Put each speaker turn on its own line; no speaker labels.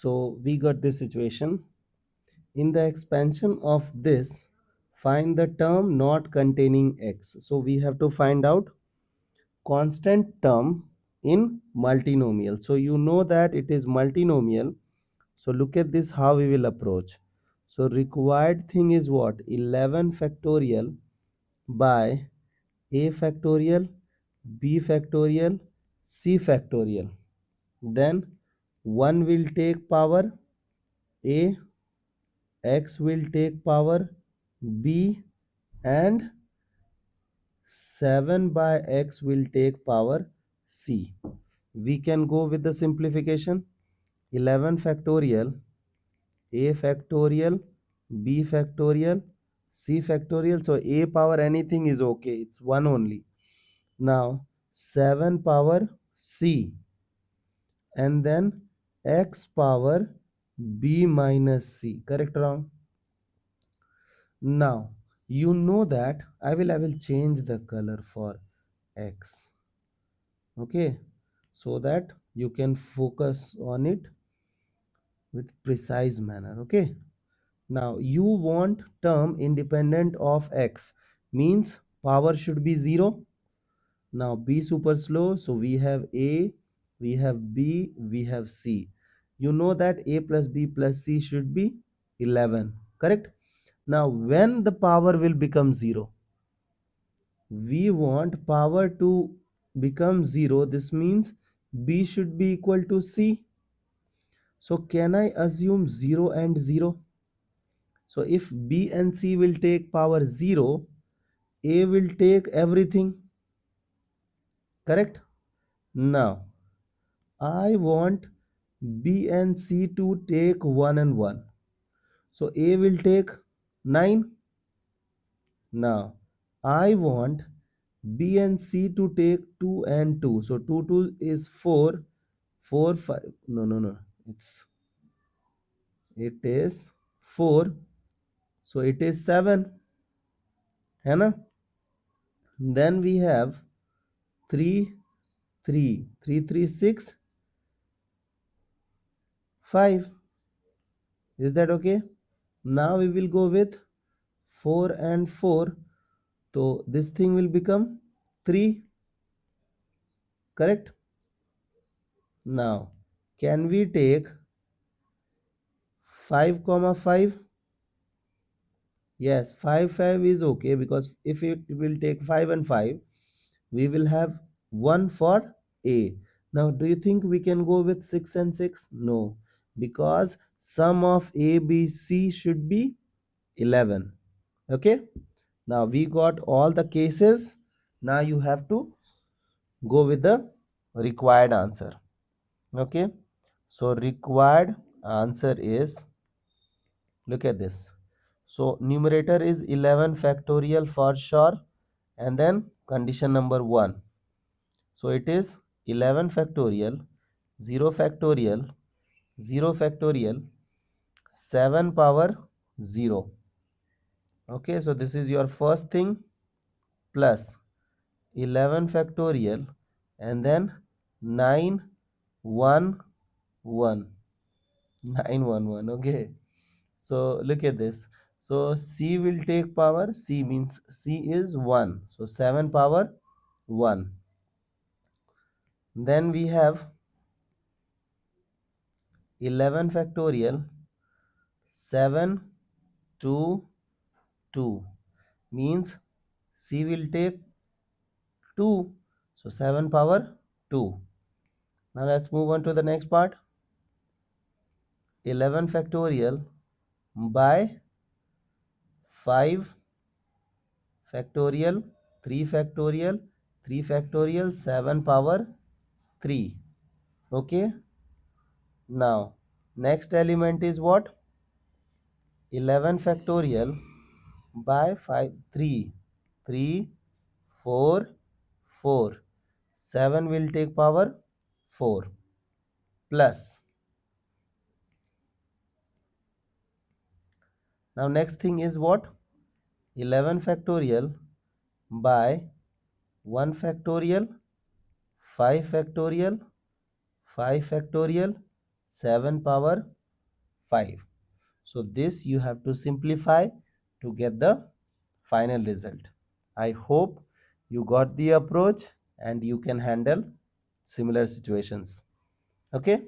So we got this situation. In the expansion of this, find the term not containing x. So we have to find out constant term in multinomial. So you know that it is multinomial. So look at this, how we will approach. So required thing is what? 11 factorial by a factorial, b factorial, c factorial. Then 1 will take power a, x will take power b, and 7 by x will take power c. We can go with the simplification. 11 factorial, a factorial, b factorial, c factorial. So a power anything is okay, it's 1 only. Now 7 power c, and then x power b minus c. Correct or wrong? Now you know that I will change the color for x. Okay, so that you can focus on it with precise manner. Okay, now you want term independent of x, means power should be 0. Now be super slow. So we have a, we have b, we have c. You know that a plus b plus c should be 11. Correct? Now when the power will become 0, we want power to become 0. This means b should be equal to c. So can I assume 0 and 0? So if b and c will take power 0, a will take everything. Correct? Now I want b and c to take 1 and 1. So a will take 9. Now I want b and c to take 2 and 2. So 2 is 4. 4 5. No. It is 4. So it is 7. है ना? Then we have 3 3 3 3 6 5. Is that okay? Now we will go with 4 and 4. So this thing will become 3. Correct? Now can we take 5 comma 5? Yes, 5 5 is okay, because if it will take 5 and 5, we will have 1 for a. Now do you think we can go with 6 and 6? No, because sum of a b c should be 11. Okay, now we got all the cases. Now you have to go with the required answer. Okay, so required answer is, look at this. So numerator is 11 factorial for sure, and then condition number 1. So it is 11 factorial, 0 factorial, 0 factorial, 7 power 0. Okay, so this is your first thing, plus 11 factorial, and then 9 1 1. 9 1 1. Okay, so look at this. So c will take power, c means c is 1, so 7 power 1. Then we have 11 factorial, 7 2 2, means c will take 2, so 7 power 2. Now let's move on to the next part. 11 factorial by 5 factorial, 3 factorial, 3 factorial, 7 power 3. Okay, now next element is what? 11 factorial by 5 3 3 4 4. 7 will take power 4, plus, now next thing is what? 11 factorial by 1 factorial, 5 factorial, 5 factorial, 7 power 5. So this you have to simplify to get the final result. I hope you got the approach and you can handle similar situations. Okay.